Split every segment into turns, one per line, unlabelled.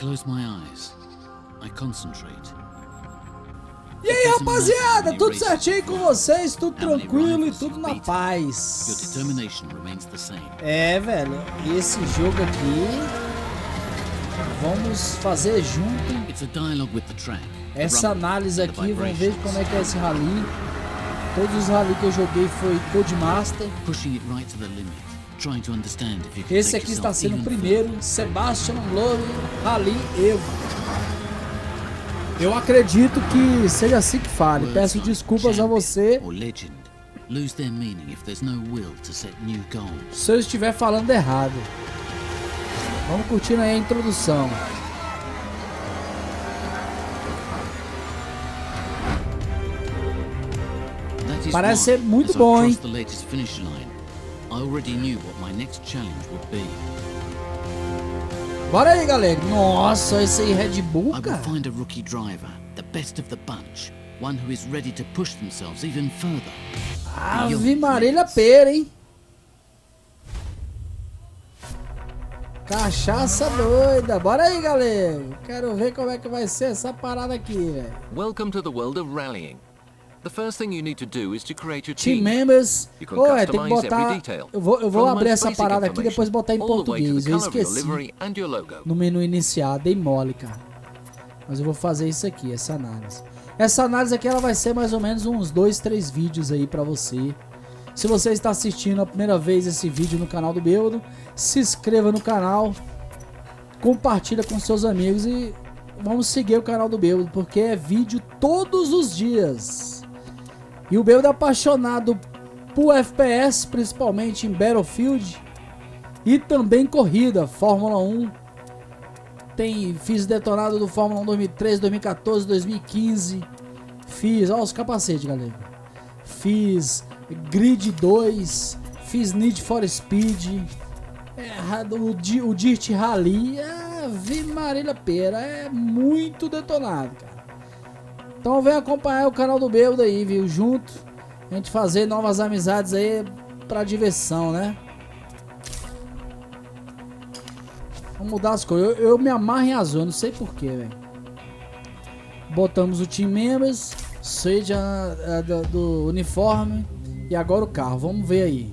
close my eyes. I concentrate.
E aí, rapaziada, tudo certinho com vocês? Tudo tranquilo e tudo na paz.
Your determination remains the same.
É, velho, esse jogo aqui vamos fazer junto
It's a dialogue with the track.
essa análise aqui, vamos ver como é que é esse rally. Todos os rally que eu joguei foi Codemaster.
Pushing it right to the limit. Trying to understand if you can
Esse
take
aqui está
yourself
sendo o
even
primeiro, Sebastian Loeb Rally Evo. Eu acredito que seja assim que fale.
further.
Peço
Words like
desculpas a
champion
você
or legend lose their meaning if there's no will to set new goals.
se eu estiver falando errado. Vamos curtindo aí a introdução.
That is
Parece
why,
ser muito
as I
bom, hein?
crossed the latest finish line, I already knew what my next challenge would be.
Bora aí, galera. Nossa, esse aí Red Bull,
I will
cara.
find a rookie driver, the best of the bunch, one who is ready to push themselves even further.
Ave Marília Pera, hein? Cachaça doida. Bora aí, galera. Quero ver como é que vai ser essa parada aqui, velho.
Welcome to the world of rallying. The first thing you need to do is to create your
Team
team.
members.
You can
Tem que
customize every
botar.
detail.
Eu vou
From the
abrir
most
essa
basic
parada aqui e depois botar em
information, all the way to
português.
the
Eu
color of your
esqueci.
livery and your logo.
No menu iniciar, dei mole, cara. Mas eu vou fazer isso aqui, essa análise. Essa análise aqui ela vai ser mais ou menos uns 2, 3 vídeos aí pra você. Se você está assistindo a primeira vez esse vídeo no canal do Bêbado, se inscreva no canal, compartilha com seus amigos e vamos seguir o canal do Bêbado, porque é vídeo todos os dias. E o Bêbado é apaixonado por FPS, principalmente em Battlefield e também corrida, Fórmula 1. Fiz detonado do Fórmula 1 2013, 2014, 2015. Fiz, ó os capacetes, galera. Fiz Grid 2, fiz Need for Speed, o Dirt Rally, vi Marília Pera, é muito detonado, cara. Então vem acompanhar o canal do Bêbado aí, viu? Junto, a gente fazer novas amizades aí pra diversão, né? Vamos mudar as cores. Eu me amarro em azul, eu não sei porquê, velho. Botamos o Team Members, seja do uniforme. E agora o carro, vamos ver aí.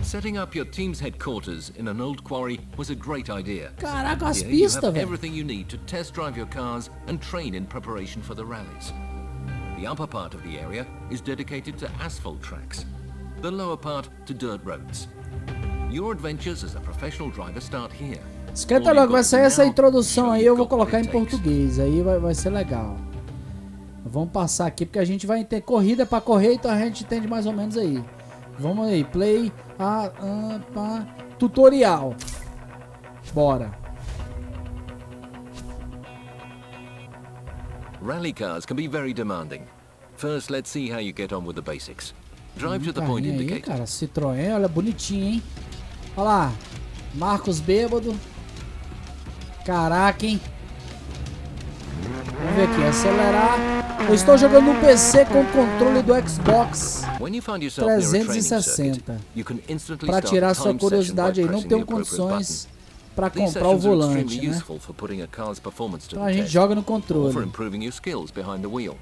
Setting up your team's headquarters in an old quarry was a great idea.
Caraca, as
Here you
pistas,
have
velho.
everything you need to test drive your cars and train in preparation for the rallies. The upper part of the area is dedicated to asphalt tracks, the lower part to dirt roads. Your adventures as a professional driver start here.
Esquenta logo, vai sair essa introdução aí, eu vou colocar em português, aí vai ser legal. Vamos passar aqui, porque a gente vai ter corrida pra correr, então a gente entende mais ou menos aí. Vamos aí, play, tutorial. Bora.
Rally cars can be very demanding. First, let's see how you get on with the basics. Drive to the point
Carrinho aí,
indicated.
cara, Citroën, olha, bonitinho, hein? Olha lá, Marcos Bêbado. Caraca, hein? Vamos ver aqui, acelerar. Eu estou jogando no PC com o controle do Xbox
When you find yourself near a training circuit,
360.
you can instantly
Para
start
tirar
a
sua
time session by
curiosidade aí, não
pressing
tenho
the appropriate
condições
button.
para
These
comprar o
sessions are
volante,
extremely
né?
useful for putting a car's performance to
Então
the
a gente
test,
joga no
or for
controle.
improving your skills behind the wheel.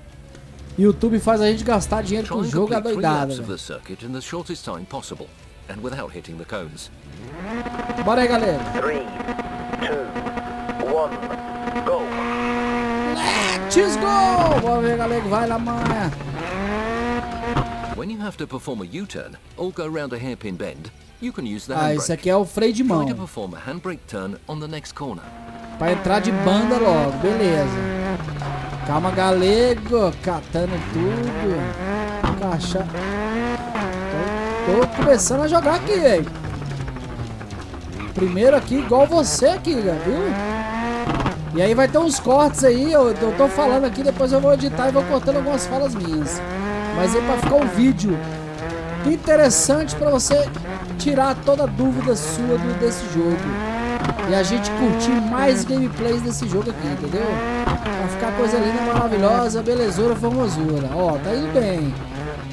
YouTube faz a gente gastar dinheiro
Try
com o
and
jogo
complete 3
adoidado,
laps of
velho.
the circuit in the shortest time possible, and without hitting the cones.
Bora aí, galera.
3, 2, 1, go!
Let's go! Bora ver, galera, vai lá, manha.
When you have to perform a U-turn or go round a hairpin bend, you can use the
Esse
handbrake.
aqui é o freio de mão.
Try to perform a handbrake turn on the next corner.
Pra entrar de banda logo, beleza. Calma, galego, catando tudo. Caixa. Tô começando a jogar aqui, velho. Primeiro aqui, igual você aqui, viu? E aí vai ter uns cortes aí, eu tô falando aqui, depois eu vou editar e vou cortando algumas falas minhas. Mas é pra ficar um vídeo interessante pra você tirar toda dúvida sua desse jogo. E a gente curtir mais gameplays desse jogo aqui, entendeu? Pra ficar coisa linda, maravilhosa, belezura, formosura. Ó, tá indo bem.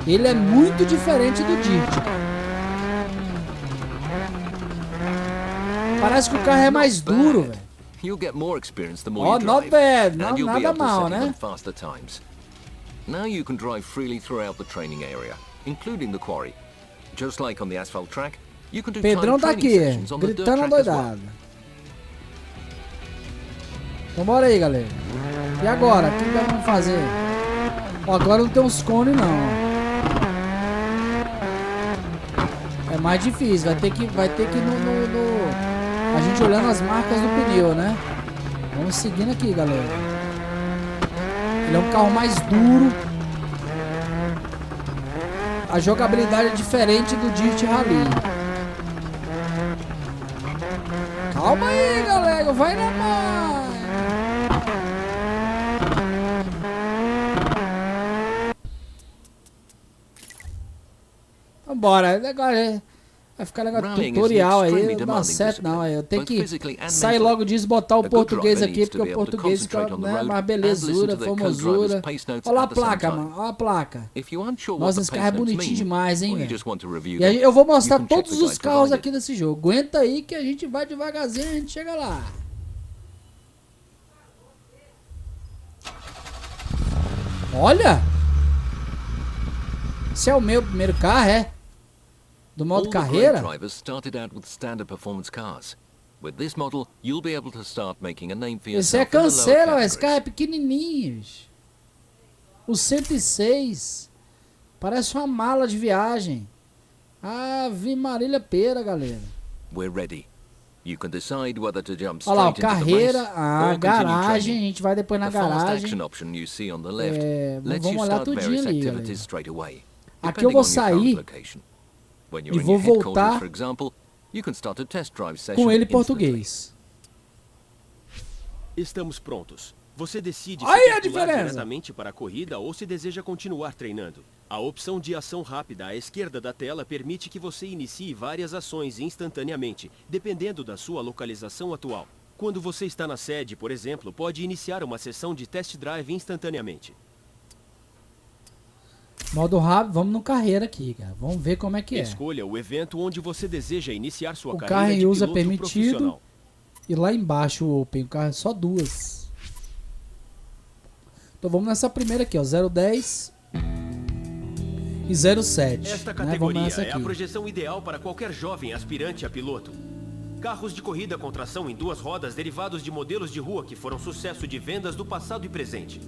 Ele é muito diferente do Dirt. Parece que o carro é mais duro, velho.
You'll get more experience the more
Oh,
you
not
drive,
bad.
and you'll be
Nada
able to
mal,
settle
né?
in faster times. Now you can drive freely throughout the training area, including the quarry. Just like on the asphalt track, you can do
Pedrão
timed
tá
training
aqui,
sessions on the dirt
gritando
track as well.
doidado. Então bora aí, galera. E agora? O que nós vamos fazer? Ó, agora não tem uns cones, não. É mais difícil. Vai ter que a gente olhando as marcas do pneu, né? Vamos seguindo aqui, galera. Ele é um carro mais duro. A jogabilidade é diferente do Dirt Rally. Calma aí, galera. Vai na mão. Vambora. Agora vai ficar legal tutorial aí. Não dá certo não. Eu tenho que sair logo disso e botar o português aqui, porque o português fica, né, mais belezura, formosura. Olha lá a placa, mano. Olha a placa. Nossa, esse carro é bonitinho demais, hein, velho. E aí eu vou mostrar todos os carros aqui desse jogo. Aguenta aí que a gente vai devagarzinho e a gente chega lá. Olha! Esse é o meu primeiro carro, é? Do modo carreira? Esse é canseiro, esse carro é pequenininho. O 106. Parece uma mala de viagem. Ave Marília Pera, galera. Olha lá, carreira, garagem. A gente vai depois na garagem. Vamos olhar tudinho ali, galera. Aqui eu vou sair e vou voltar com ele em português.
Estamos prontos. Você decide
Aí a
se quer pular
diferença.
diretamente para a corrida ou se deseja continuar treinando. A opção de ação rápida à esquerda da tela permite que você inicie várias ações instantaneamente, dependendo da sua localização atual. Quando você está na sede, por exemplo, pode iniciar uma sessão de test drive instantaneamente.
Modo rápido, vamos no carreira aqui, cara. Vamos ver como é que é.
Escolha o evento onde você deseja iniciar sua
O
carreira
carro em
de
uso é
piloto
permitido.
profissional.
E lá embaixo o Open, o carro é só duas. Então vamos nessa primeira aqui, ó. 010 e 07.
Esta
né?
categoria
Vamos nessa
é a
aqui.
projeção ideal para qualquer jovem aspirante a piloto. Carros de corrida com tração em duas rodas derivados de modelos de rua que foram sucesso de vendas do passado e presente.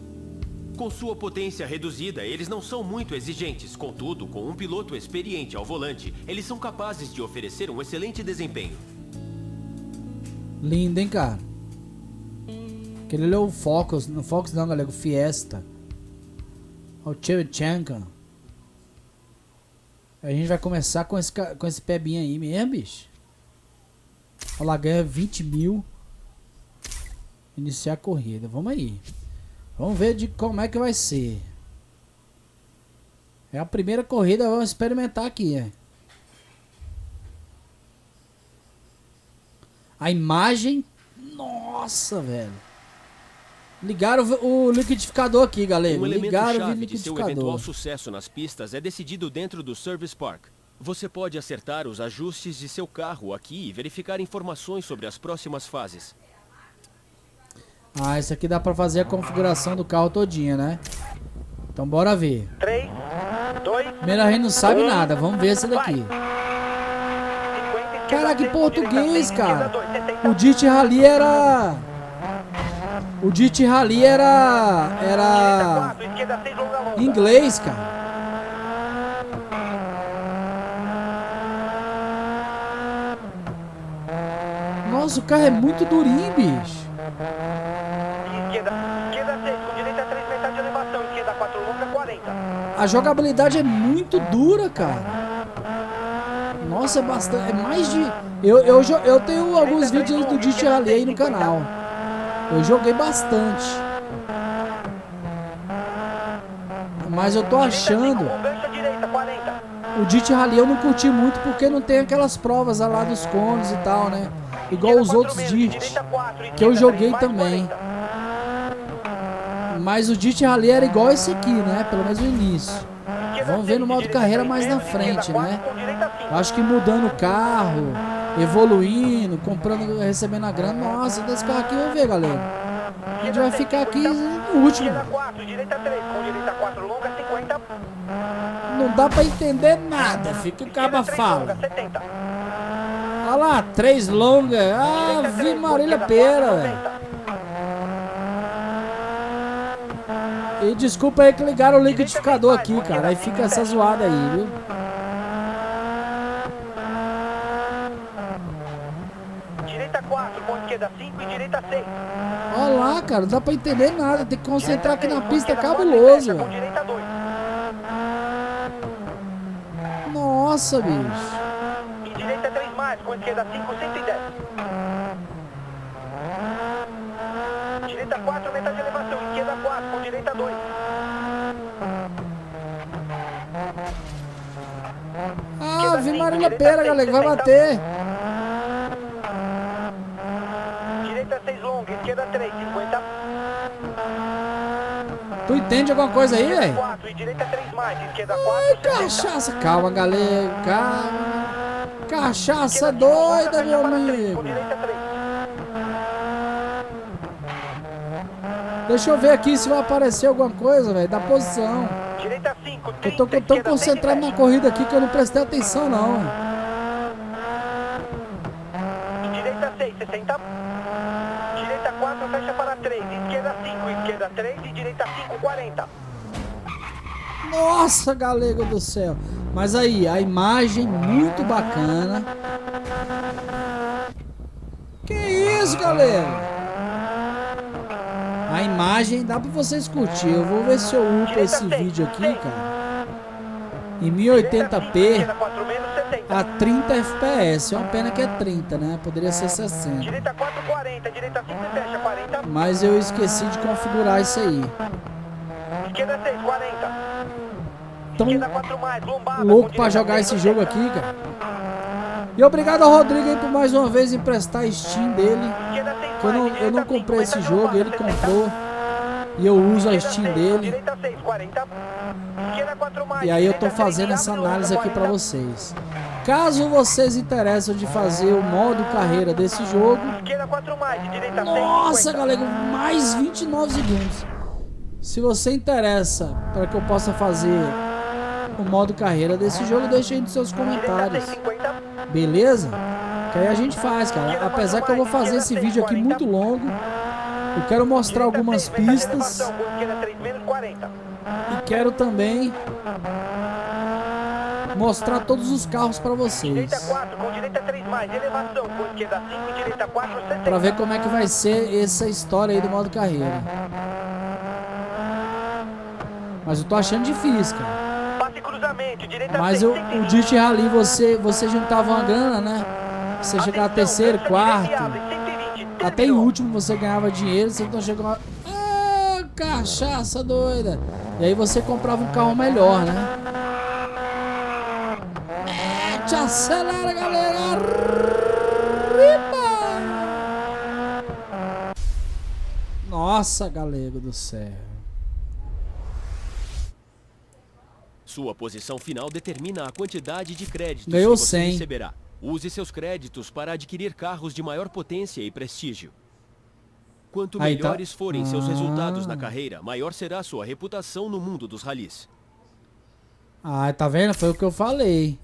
Com sua potência reduzida, eles não são muito exigentes. Contudo, com um piloto experiente ao volante, eles são capazes de oferecer um excelente desempenho.
Lindo, hein, cara? Aquele ali é o Focus. Não Focus não, galera. O Fiesta. O Chevchenko. A gente vai começar com esse pebinho aí mesmo, bicho. Olha lá, ganha 20 mil. Iniciar a corrida. Vamos aí. Vamos ver de como é que vai ser. É a primeira corrida, vamos experimentar aqui, é. A imagem... Nossa, velho. Ligaram o liquidificador aqui, galera.
Um elemento
Ligaram o
chave de seu eventual
liquidificador.
sucesso nas pistas é decidido dentro do Service Park. Você pode acertar os ajustes de seu carro aqui e verificar informações sobre as próximas fases.
Ah, isso aqui dá pra fazer a configuração do carro todinha, né? Então bora ver.
3, 2,
Primeiro a gente não sabe nada, vamos ver esse daqui. Caraca, que português, cara. O Dirt Rally era... O Dirt Rally era... inglês, cara. Nossa, o carro é muito durinho, bicho.
Esquerda 6, com direita 3 metade de elevação, esquerda 4 longa 40.
A jogabilidade é muito dura, cara. Nossa, é bastante. É mais de... Eu tenho alguns vídeos do Dirt Rally aí no canal. Eu joguei bastante. Mas eu tô achando... O Dirt Rally eu não curti muito porque não tem aquelas provas lá dos cones e tal, né? Igual os outros Dirt, que eu joguei também. Mas o Dirt Rally era igual esse aqui, né? Pelo menos no início. Vamos ver no modo carreira mais na frente, né? Eu acho que mudando o carro, evoluindo, comprando, recebendo a grana. Nossa, desse carro aqui vai ver, galera. A gente vai ficar aqui no último.
Esquerda 4, direita 3, com direita 4 longa, 50.
Não dá pra entender nada, fica o caba
Esquerda 3 longa,
fala.
70.
Olha lá, 3 longas. Ah,
Direita
vi
3, com
Marília
esquerda
Pera,
4,
velho.
90.
E desculpa aí que ligaram o liquidificador aqui, cara. Aí fica essa zoada aí, viu?
Direita 4, com esquerda 5 e direita 6.
Olha lá, cara, não dá pra entender nada. Tem que concentrar aqui na pista, é
Esquerda 4 e
cabuloso,
fecha, com
velho.
direita 2.
Nossa, bicho.
E direita 3 mais, com esquerda 5, 110. Direita 4, metade de elevação. Esquerda 4, com direita 2.
Ah, vi Marília Pera, galera, que vai bater.
Direita 6 longa, esquerda 3, 50.
Tu entende alguma coisa aí, velho?
4 e direita 3 mais, esquerda
Ai,
4, 60.
cachaça. Calma, galera, calma. Cachaça doida, meu amigo.
Com direita 3.
Deixa eu ver aqui se vai aparecer alguma coisa, velho, da posição.
Direita 5, 30.
Eu tô tão
esquerda
concentrado
6
na corrida aqui que eu não prestei atenção, não.
e direita 6, 60. Direita 4, fecha para 3. Esquerda 5, esquerda 3 e direita 5, 40.
Nossa, galego do céu. Mas aí, a imagem muito bacana. Que isso, galera? A imagem dá pra vocês curtir. Eu vou ver se eu upo esse vídeo aqui, cara. Em 1080p
Esquerda 4 menos, 70.
a 30 FPS. É uma pena que é 30, né? Poderia ser 60.
Direita 4, 40. Direita 5 e fecha, 40.
Mas eu esqueci de configurar isso aí.
Esquerda 6, 40.
Tão
Esquerda 4 mais, lombada.
louco
com
pra
direita
jogar
6,
esse jogo
80.
aqui, cara. E obrigado ao Rodrigo aí por mais uma vez emprestar a Steam dele.
Esquerda 6
Que eu
mais,
não
direita
comprei
5,
esse
metade
jogo,
lombada,
ele
60.
comprou. E eu uso a
Esquerda
Steam
6,
dele.
Direita 6, 40. Esquerda 4 mais.
E aí eu tô
direita 3,
fazendo essa
abre longa,
análise aqui pra
40.
vocês. Caso vocês interessam de fazer o modo carreira desse jogo.
Esquerda 4 mais, direita 6,
Nossa,
50.
galera, mais 29 segundos. Se você interessa para que eu possa fazer o modo carreira desse jogo, deixa aí nos seus
Direita 6,
comentários.
50.
Beleza? Que aí a gente faz, cara. Apesar que eu vou fazer esse vídeo aqui muito longo. Eu quero mostrar
Direita
algumas
6, metade de
pistas.
elevação, com esquerda 3 menos, 40.
E quero também mostrar todos os carros para
Direita
vocês.
4, com direita 3 mais, elevação, com esquerda 5 e direita 4, 70.
Para ver como é que vai ser essa história aí do modo carreira. Mas eu tô achando difícil, cara.
Passe cruzamento, direita
Mas
6,
o
120.
Dit Rally, você juntava uma grana, né? Você chegava a terceiro, quarto, até em último você ganhava dinheiro, você então chegou a... Ah, cachaça doida! E aí você comprava um carro melhor, né? Te acelera, galera! Arriba! Nossa, galego do céu.
Sua posição final determina a quantidade de créditos
Ganhou
que você
100.
receberá. Use seus créditos para adquirir carros de maior potência e prestígio. Quanto
Aí tá.
melhores forem seus resultados na carreira, maior será sua reputação no mundo dos ralis.
Ah, tá vendo? Foi o que eu falei.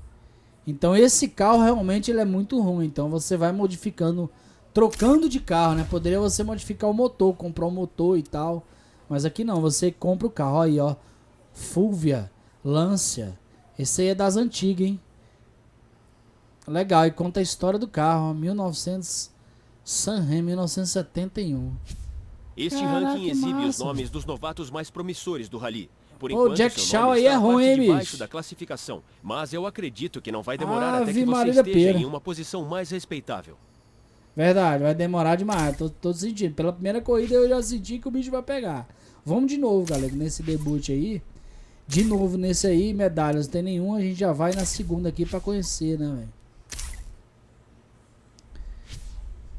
Então esse carro realmente ele é muito ruim. Então você vai modificando, trocando de carro, né? Poderia você modificar o motor, comprar um motor e tal. Mas aqui não, você compra o carro. Aí, ó. Fulvia, Lancia. Esse aí é das antigas, hein? Legal, e conta a história do carro. Ó, 1900... Sanremo, 1971.
Este
Caraca,
ranking
que
exibe os
massa.
nomes dos novatos mais promissores do rally. Por
Ô,
enquanto,
Jack
seu
Shaw
nome
aí
está
é
na
ruim,
parte
hein,
de
bicho?
baixo da classificação, mas eu acredito que não vai demorar até
Ave
que você
Marília
esteja
Pera.
em uma posição mais respeitável.
Verdade, vai demorar demais. Tô sentindo. Pela primeira corrida eu já senti que o bicho vai pegar. Vamos de novo, galera, nesse debut aí. De novo nesse aí, medalhas não tem nenhuma. A gente já vai na segunda aqui pra conhecer, né, velho?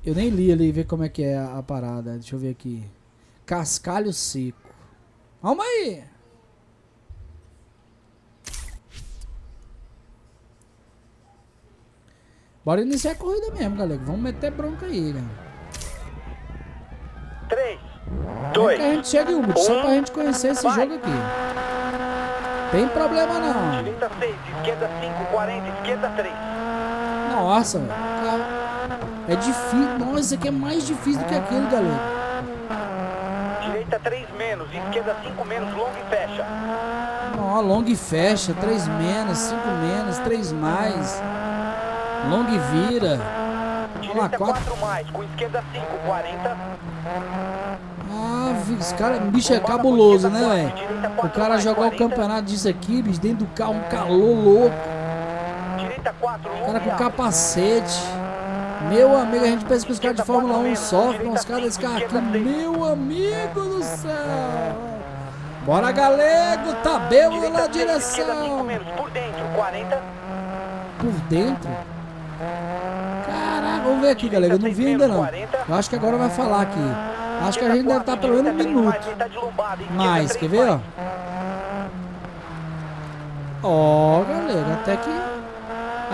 Eu nem li ali, ver como é que é a parada. Deixa eu ver aqui. Cascalho seco. Calma aí! Bora iniciar a corrida mesmo, galera. Vamos meter bronca aí, galera.
3,
É
2,
que a gente chega em Ubud, só pra gente conhecer esse
vai.
jogo aqui. Tem problema não.
direita 6, esquerda 5, 40, esquerda 3.
Nossa, velho. É difícil. Nossa, isso aqui é mais difícil do que aquele, galera.
Direita 3 menos, esquerda 5 menos, longa e fecha.
Ó, long e fecha, 3 menos, 5 menos, 3 mais. Long e vira. Olha lá,
Direita
4.
4 mais, com esquerda 5, 40.
Ah, esse cara, bicho, é cabuloso, né, velho? O cara jogar o campeonato disso aqui, bicho, dentro do carro, um calor louco.
Direita 4,
O cara com capacete. Meu amigo, a gente pensa que os caras de Fórmula 1 sofrem, mas os caras desse carro aqui, meu amigo do céu. Bora, galego, tá bêbado na
Esquerda 5
direção.
menos, por dentro, 40.
Por dentro? Caraca, vamos ver aqui, galera, eu não vi ainda não. Eu acho que agora vai falar aqui. Acho que a gente deve estar pelo menos um minuto. Mais, quer ver, ó? Ó, galera, até que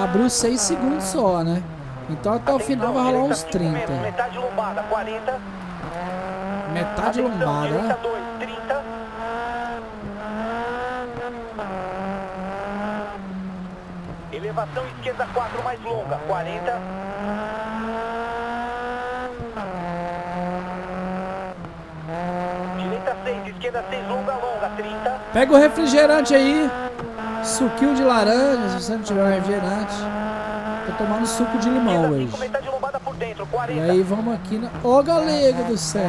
abriu 6 segundos só, né? Então até o final vai rolar uns 30.
Metade lombada, 40.
Metade lombada,
Direita
né?
2, 30. Elevação esquerda 4 mais longa, 40. Direita 6, esquerda 6, longa, longa, 30.
Pega o refrigerante aí. Suquinho de laranja, se você não tiver refrigerante. Tô tomando suco de limão
Esquerda
hoje.
5, metade lombada por dentro, 40.
E aí vamos aqui na... Ó, galego do céu.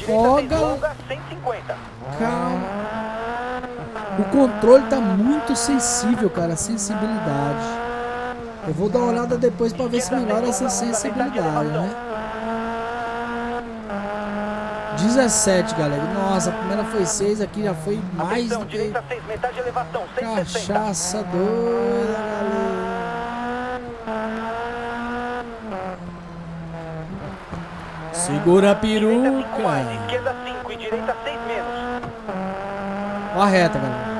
Ó,
Direita 6, longa, 150.
Calma. O controle tá muito sensível, cara. A sensibilidade. Eu vou dar uma olhada depois pra ver se melhora essa sensibilidade, né? 17, galera. Nossa, a primeira foi 6, aqui já foi mais
Atenção,
do que...
direita 6, metade elevação, 160.
Cachaça doida, galera. Segura a
Direita 5 mais,
peruca.
esquerda 5 e direita 6 menos.
Ó a reta, galera.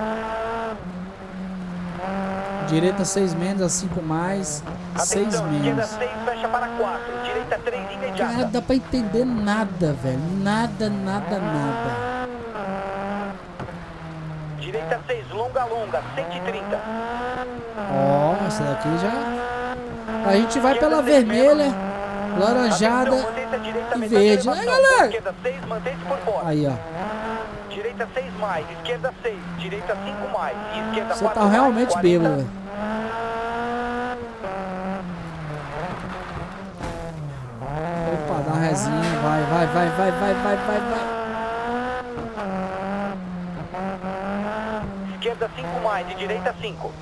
Direita 6 menos, a 5 mais, 6
Atenção, esquerda
menos.
6, fecha para 4. Direita 3, imediata.
Cara, dá pra entender nada, velho. Nada, nada, nada.
Direita 6, longa, longa, 130.
Ó, essa daqui já... A gente vai pela vermelha, laranjada
Atenção, mantenha-se à direita,
e
metade
verde.
elevação.
Aí, galera.
Esquerda 6, mantém-se por fora.
Aí, ó.
Direita 6 mais, esquerda 6, direita 5 mais, e esquerda 4
Você tá
mais,
realmente
40.
bêbado, velho. Opa, dá uma resinha. Vai, vai, vai, vai, vai, vai, vai, vai.
Esquerda 5 mais e direita 5.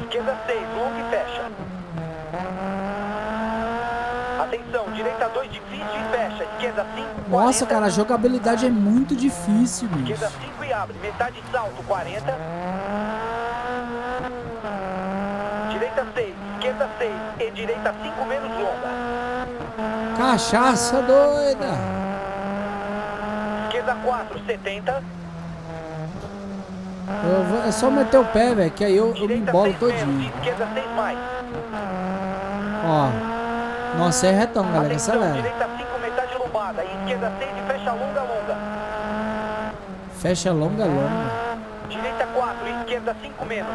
Esquerda 6, longa e fecha. Atenção, direita 2, difícil e fecha. Esquerda 5, 40.
Nossa, cara, a jogabilidade é muito difícil, bicho.
Esquerda 5 e abre, metade salto, 40. Direita 6, esquerda 6 e direita 5 menos longa.
Cachaça doida.
Esquerda 4, 70.
É só meter o pé, velho, que aí eu me
Direita
embolo
6 menos,
todinho.
esquerda 6 mais.
Ó. Nossa, é retão, galera.
Atenção,
Acelera.
direita 5, metade lombada. E esquerda 6 e fecha longa, longa.
Fecha longa, longa.
Direita 4, esquerda 5 menos.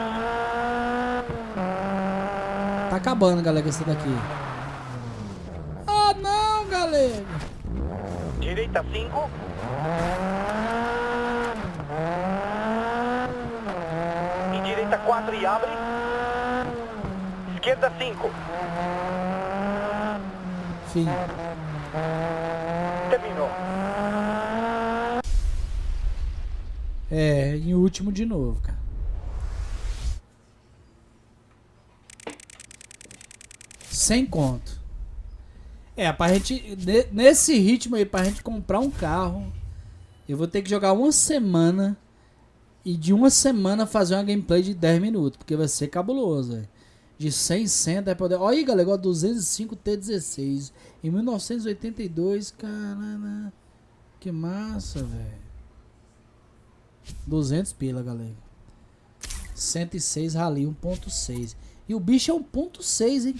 Tá acabando, galera, essa daqui. Ah, não, galera.
Direita 5. E direita 4 e abre. Esquerda 5.
Fim.
Terminou.
É, em último de novo, cara. Sem conto. É, pra gente... Nesse ritmo aí, pra gente comprar um carro, eu vou ter que jogar uma semana e de uma semana fazer uma gameplay de 10 minutos, porque vai ser cabuloso, velho. De 100 vai poder... Olha aí, galera, igual 205 T16 em 1982, caramba. Que massa, velho. 200 pila, galera. 106 Rally 1.6. E o bicho é 1.6, hein?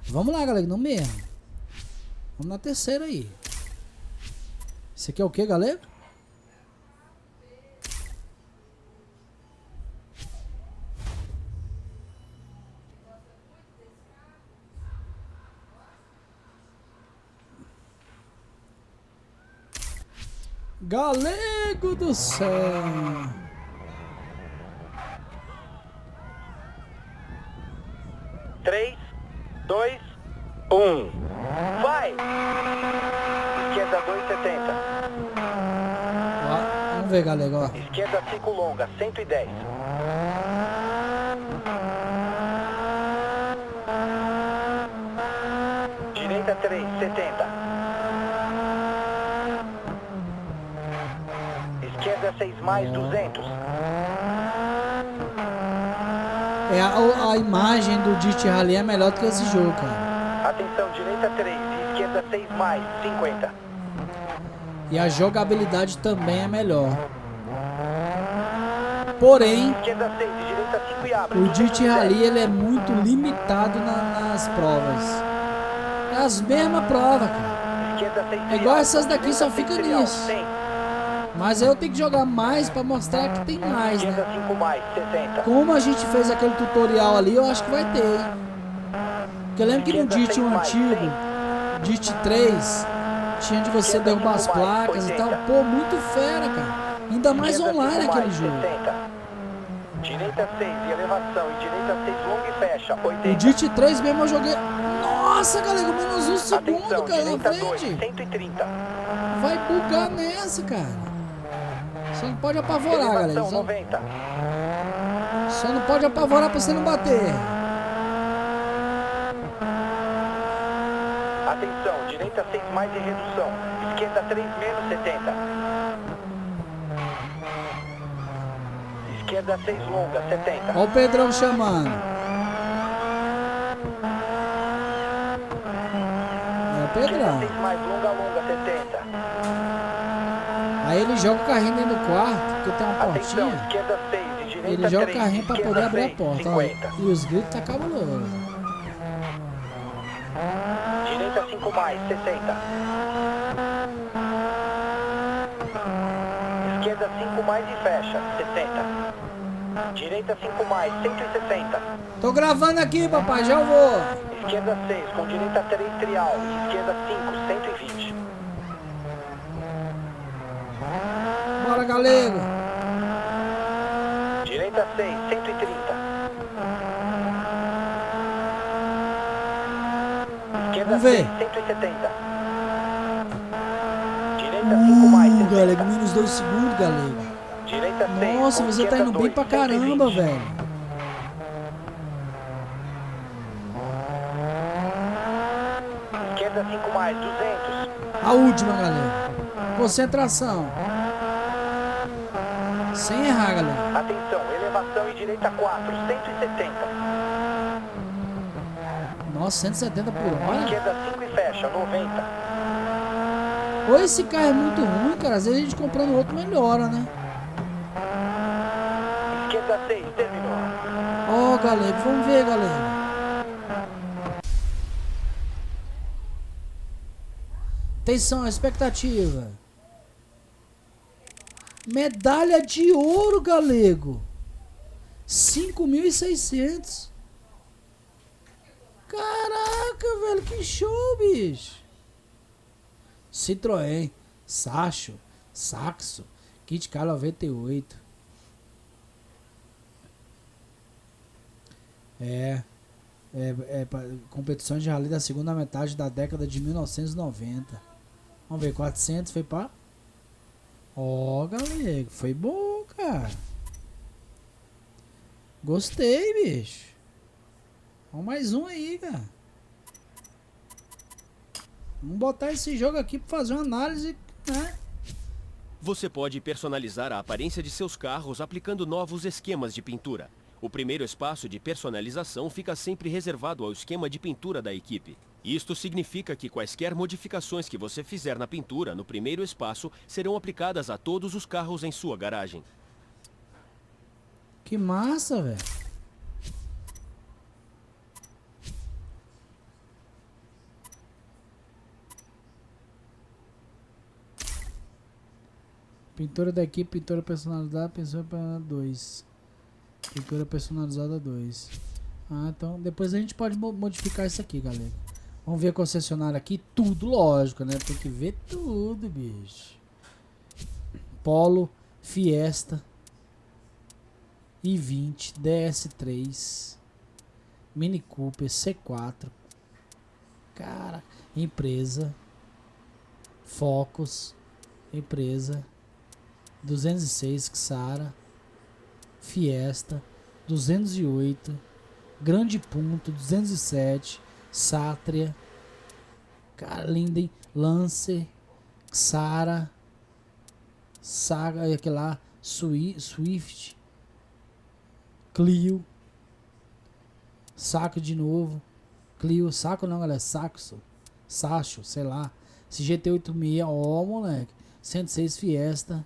Vamos lá, galera, não mesmo. Vamos na terceira aí. Esse aqui é o que, galera? Galego do céu.
Três, dois, um. Vai! Esquerda 270.
Ó, vamos ver, galera, ó.
Esquerda 5 longa, 110. Direita 3, 70. Esquerda 6 mais, 200.
É, a imagem do Dirt Rally é melhor do que esse jogo, cara.
Atenção, direita 3 e esquerda 6 mais, 50.
E a jogabilidade também é melhor. Porém,
Esquerda 6 e direita 5 e abre.
o Dirt Rally ele é muito limitado nas provas. É as mesmas provas, cara.
Esquerda 6
É igual essas daqui, só
direita
fica
6 trial,
nisso.
100.
Mas eu tenho que jogar mais pra mostrar que tem mais,
Esquerda
né?
5 mais, 60.
Como a gente fez aquele tutorial ali, eu acho que vai ter, hein? Porque eu lembro que no Dirt antigo, Dirt 3, tinha de você derrubar as placas e tal. Pô, muito fera, cara. Ainda mais
Esquerda
online
5
aquele
mais,
jogo.
60. Direita 6 e elevação. E direita 6 longa e fecha, 80.
O Dirt 3 mesmo eu joguei... Nossa, galera, menos um segundo,
Atenção,
cara, na
direita 2,
frente.
130.
Vai bugar nessa, cara. Só não pode apavorar, galera.
Elevação,
Só,
90.
só não pode apavorar pra você não bater.
Atenção, direita 6 mais e redução. Esquerda 3 menos, 70. Esquerda 6 longa, 70.
Ó o Pedrão chamando. É o Pedrão.
Esquerda 6 mais longa, longa, 70.
Aí ele joga o carrinho dentro do quarto, porque tem uma
Atenção,
portinha.
esquerda 6 e direita
Ele joga o
3.
carrinho pra
esquerda
poder abrir a
6,
porta. Ó.
50.
E os gritos tá cabuloso.
Direita 5 mais, 60. Esquerda 5 mais e fecha, 60. Direita 5 mais, 160.
Tô gravando aqui, papai, já eu vou.
Esquerda 6, com direita 3 trial. E esquerda 5, 120.
Bora, galego.
Direita 6, 130. Esquerda
Vamos ver.
6, 170. Direita 5 mais, 60.
Galego, menos 2 segundos, galego.
Direita 6,
Nossa,
com
você tá
esquerda
indo bem
2,
pra caramba,
120.
velho.
Esquerda 5 mais, 200.
A última, galera. Concentração. Sem errar, galera.
Atenção, elevação e direita 4, 170.
Nossa, 170 por hora.
Esquerda 5 e fecha, 90.
Ou esse carro é muito ruim, cara. Às vezes a gente comprando outro melhora, né?
Esquerda 6, terminou.
Ó, galego, vamos ver, galera. Atenção, expectativa. Medalha de ouro, galego. 5.600. Caraca, velho, que show, bicho. Citroën, Saxo, Saxo, Kit Car 98. Competições de rally da segunda metade da década de 1990. Vamos ver, 400 foi pra... Ó, galera, foi bom, cara. Gostei, bicho. Vamos mais um aí, cara. Vamos botar esse jogo aqui pra fazer uma análise, né?
Você pode personalizar a aparência de seus carros aplicando novos esquemas de pintura. O primeiro espaço de personalização fica sempre reservado ao esquema de pintura da equipe. Isto significa que quaisquer modificações que você fizer na pintura no primeiro espaço serão aplicadas a todos os carros em sua garagem.
Que massa, velho. Pintura daqui, pintura personalizada, pintura para 2. Pintura personalizada 2. Ah, então depois a gente pode modificar isso aqui, galera. Vamos ver a concessionária aqui. Tudo, lógico, né? Tem que ver tudo, bicho. Polo, Fiesta, i20, DS3, Mini Cooper, C4. Cara, empresa. Focus, empresa. 206, Xara. Fiesta, 208. Grande Punto, 207. Sátria. Cara, Linden, Lancer, Xara, Saga, aquele lá, Swift, Clio, Saco de novo, Clio, Saco não, galera, Saxo, Sacho, sei lá, esse GT86, ó, moleque, 106 Fiesta,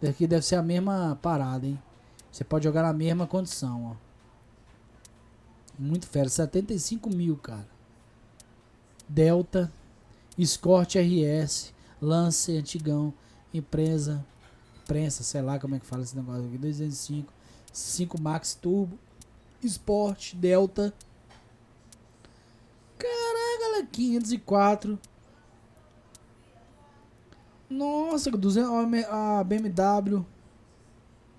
daqui deve ser a mesma parada, hein, você pode jogar na mesma condição, ó. Muito fera, 75 mil, cara. Delta, Escort RS, Lancer, antigão, imprensa, sei lá como é que fala esse negócio aqui, 205, 5 Max Turbo, Sport, Delta. Caraca, galera, 504. Nossa, 200, a BMW.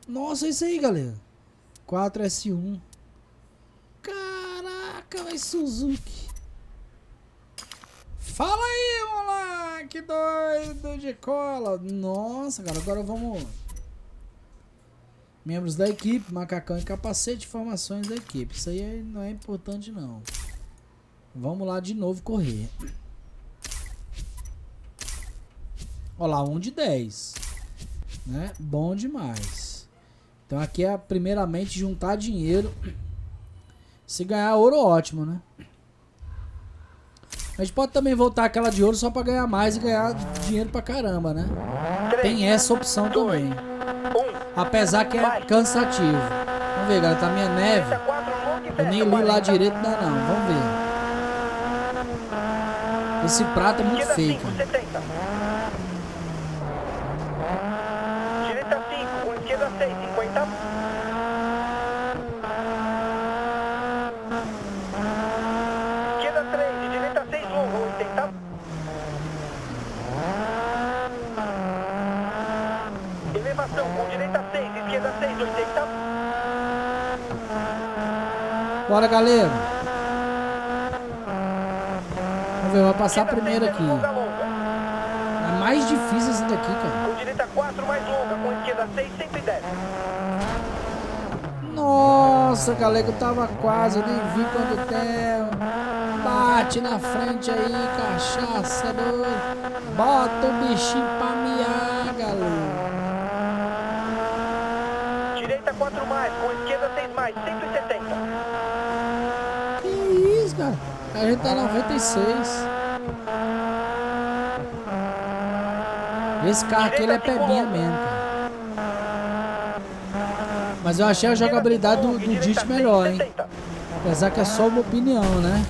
Nossa, é isso aí, galera. 4S1. Caraca, vai Suzuki. Fala aí, moleque doido de cola. Nossa, cara, agora vamos. Membros da equipe, macacão e capacete, informações da equipe. Isso aí não é importante, não. Vamos lá de novo correr. Olha lá, 1 de 10. Né? Bom demais. Então aqui é primeiramente juntar dinheiro. Se ganhar ouro, ótimo, né? A gente pode também voltar aquela de ouro só pra ganhar mais e ganhar dinheiro pra caramba, né? Tem essa opção também. Apesar que é cansativo. Vamos ver, galera. Tá minha neve. Eu nem li lá direito, não. Vamos ver. Esse prato é muito feio, cara.
Direita 5, com esquerda 6, 50. Esquerda 3, de direita 6, longa, 80. Elevação, com direita 6, esquerda 6, 80.
Bora, galera. Vamos ver, vai passar primeiro aqui. É mais difícil esse daqui, cara.
Com direita 4, mais longa, com esquerda 6, 110.
Nossa, galera, eu tava quase, eu nem vi quanto tempo. Bate na frente aí, cachaça doido. Bota o bichinho pra miar, galera.
Direita 4 mais, com esquerda 6 mais, 170.
Que isso, cara? A gente tá 96. Esse carro aqui ele é pebinha mesmo, cara. Mas eu achei a jogabilidade do Dit melhor, hein? Apesar que é só uma opinião, né?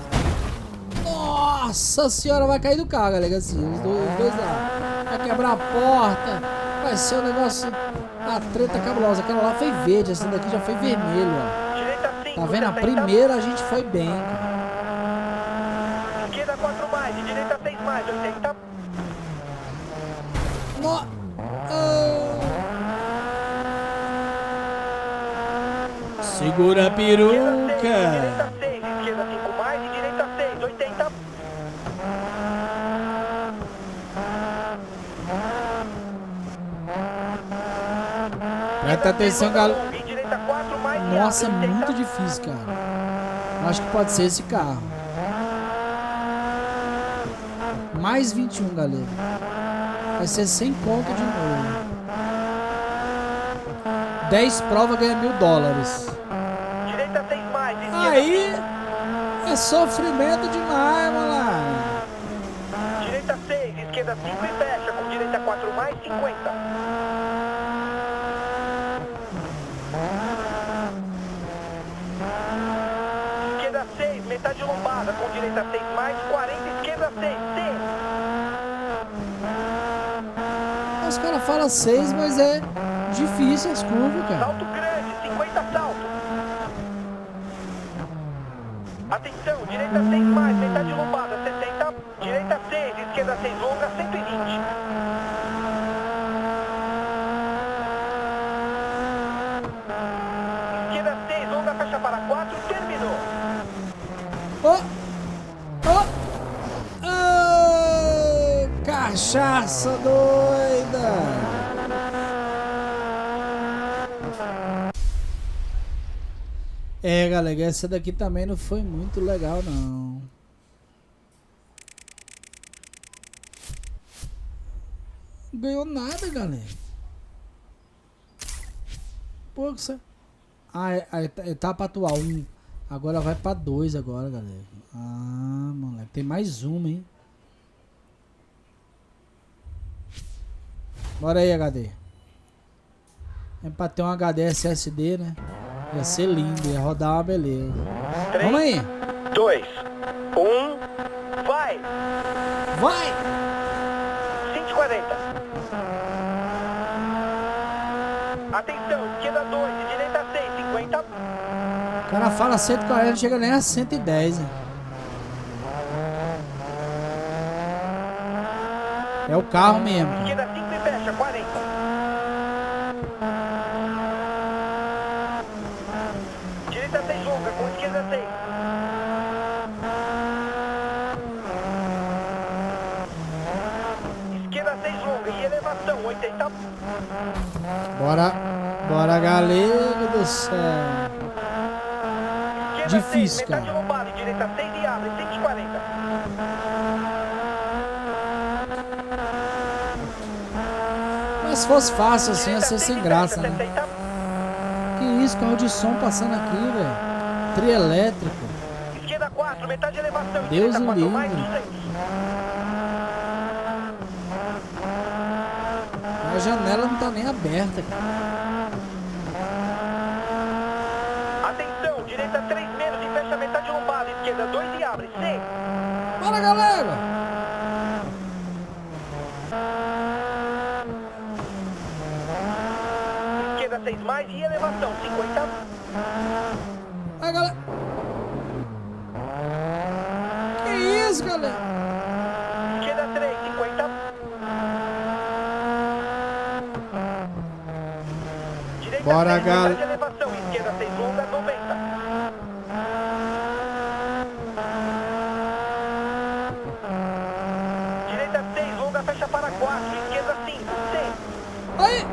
Nossa senhora, vai cair do carro, galera. Assim, os dois lá. Vai quebrar a porta. Vai ser um negócio. A treta cabulosa. Aquela lá foi verde, essa daqui já foi vermelho, ó. Tá vendo? A primeira a gente foi bem, cara.
Esquerda 4 mais, de direita 6 mais, 80.
Segura a peruca.
Direita 6, esquerda 5 mais, e direita 6, 80.
Presta atenção, galera.
E direita 4 mais,
Nossa, é muito difícil, cara. Acho que pode ser esse carro. Mais 21, galera. Vai ser 100 conto de novo. 10 provas ganha $1000.
Direita 6 mais, esquerda
Aí é sofrimento demais, moleque.
Direita 6, esquerda 5 e fecha, com direita 4 mais, 50. metade lombada, com direita 6 mais, 40, esquerda 6, C.
Os caras falam 6, mas é difícil as curvas, cara.
Salto grande, 50 salto. Atenção, direita 6 mais, metade lombada, 60. Direita 6, esquerda 6 longa, 120. Esquerda 6, longa, fecha para 4, terminou.
Ó! Ó! Ah, cachaça doida! É, galera, essa daqui também não foi muito legal, não. Não ganhou nada, galera. Pô, que você... Ah, é etapa atual 1. Agora vai pra 2 agora, galera. Ah, moleque. Tem mais uma, hein? Bora aí, HD. É pra ter um HD SSD, né? Ia ser lindo, ia rodar uma beleza.
3,
Vamos aí.
2, 1, vai!
Vai!
140. Atenção, esquerda 2 e direita 6, 50.
O cara fala 140, não chega nem a 110, né? É o carro mesmo.
Esquerda 5 e fecha, 40. Direita 6 longa, com esquerda 6. Esquerda 6 longa e elevação, 80.
Bora, bora, galera do céu.
Esquerda
Difícil,
6, metade
cara.
lombada e direita 6 e abre, 140.
Mas se fosse fácil assim, ia ser
Direita
sem
6 e
graça,
fecha,
né?
60.
Que isso, carro de som passando aqui, velho. Trio elétrico.
Esquerda 4, metade elevação e
Deus
direita
o
4 mais,
livre.
200.
A janela não tá nem aberta, cara.
Atenção, direita 3 menos e fecha metade lombada, esquerda 2 e abre, 100.
Bora, galera!
Esquerda 6 mais e elevação, 50.
Vai, galera! Que isso, galera?
Esquerda 3, 50. Direita
Bora,
6,
gal-
metade elevação, esquerda 6 longa, 90. Direita 6, longa, fecha para 4, esquerda 5, 100.
Aí!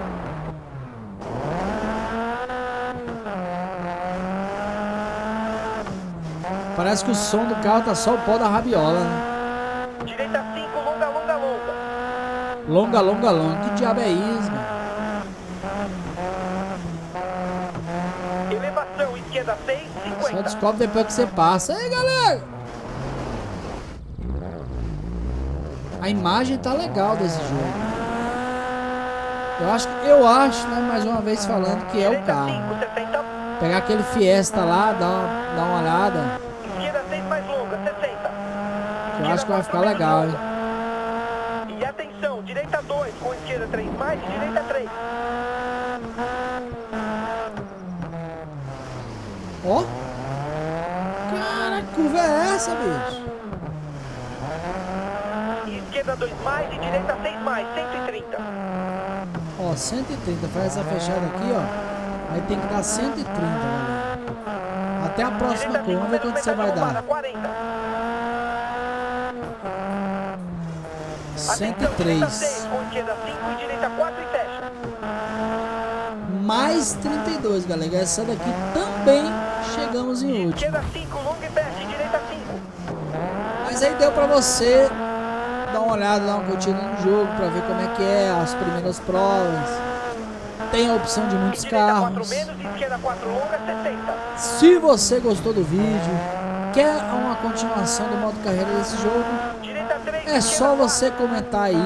Parece que o som do carro tá só o pó da rabiola, né?
Direita 5, longa, longa, longa.
Longa, longa, longa. Que diabo é isso, mano?
Elevação, esquerda 6,
Só
50.
descobre depois que você passa. Aí, galera! A imagem tá legal desse jogo. Eu acho, né, mais uma vez falando que é o
Direita
carro.
5, 60.
Pegar aquele Fiesta lá, dar uma olhada.
Esquerda 6 mais longa, 60.
Que eu acho que vai ficar legal, hein?
E atenção, direita 2, com esquerda 3 mais e direita 3.
Ó. Cara, que curva é essa, bicho?
E esquerda 2 mais e direita 6 mais, 130.
Ó, 130. Faz essa fechada aqui, ó. Aí tem que dar 130, galera. Até a próxima
Direita
curva. Vamos ver quanto você vai dar.
40.
103.
Com esquerda 5 e direita 4 e fecha.
Mais 32, galera. Essa daqui também chegamos em último.
Esquerda 5, longa e fecha e direita 5.
Mas aí deu pra você dar uma olhada, dar uma curtida no jogo, pra ver como é que é as primeiras provas. Tem a opção de muitos
Direita 4
carros.
menos e esquerda 4 longa, 60.
Se você gostou do vídeo, quer uma continuação do modo carreira desse jogo,
Direita 3,
é só você comentar aí.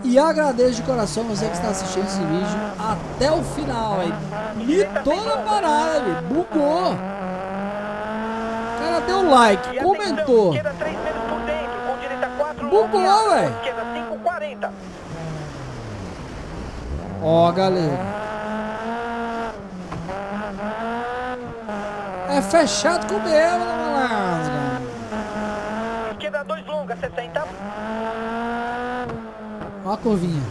E agradeço de coração você que está assistindo esse vídeo até o final aí. Mitou na parada, velho. Bugou. Cara, cara deu like,
E
comentou.
atenção, esquerda 3 menos por dentro, com direita 4,
Bugou,
longeada,
velho.
com esquerda 5, 40.
Ó, galera. É fechado com o meu, malandro.
Esquerda 2, longa, 60.
Ó a curvinha.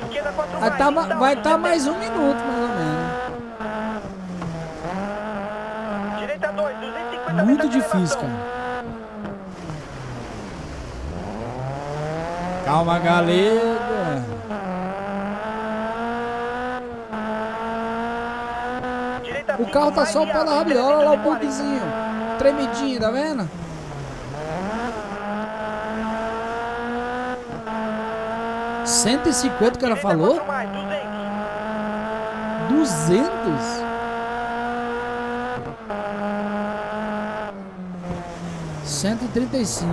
Esquerda 4
Vai
mais,
tá,
então,
vai tá
70.
mais 1 minuto, mais ou menos.
Direita 2, 250
Muito
metros de
difícil,
elevação.
cara. Calma, galera.
Direita
O
5,
carro tá
mais
só o pé da
guiada,
rabiola, olha lá o
340.
bugzinho. Tremidinho, tá vendo? $150 o cara
Direita
falou?
4 mais, 200.
200? $135.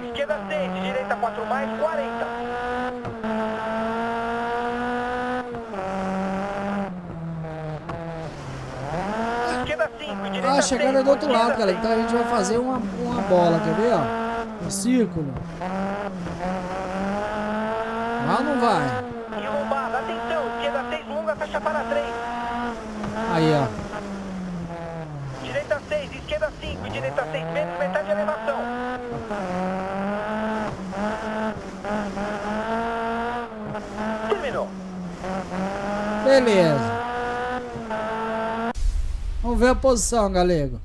Esquerda 6, direita 4 mais, 40. Esquerda 5, direita
Ah, a
6,
chegada é do outro lado,
esquerda
galera. Então a gente vai fazer uma bola, quer ver, ó? Um círculo. Vai ou não vai?
6. E lombada, atenção, esquerda 6, longa, fecha para 3.
Aí, ó.
Direita 6, esquerda 5, direita 6 menos, metade de elevação. Terminou.
Beleza. Vamos ver a posição, galego.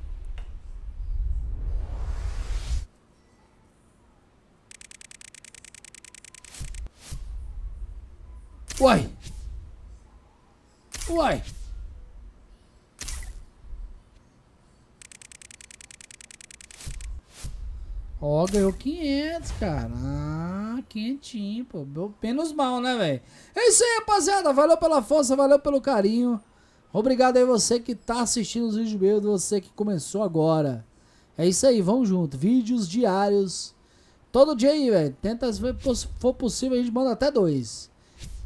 Uai. Uai. Ó, ganhou 500, cara. Ah, quentinho, pô. Menos mal, né, velho? É isso aí, rapaziada. Valeu pela força, valeu pelo carinho. Obrigado aí você que tá assistindo os vídeos meus, você que começou agora. É isso aí, vamos junto. Vídeos diários. Todo dia aí, velho. Tenta, se for possível, a gente manda até 2.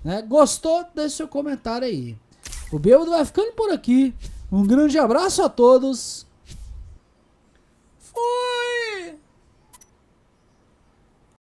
Né? Gostou? Deixe seu comentário aí. O Bêbado vai ficando por aqui. Um grande abraço a todos. Fui!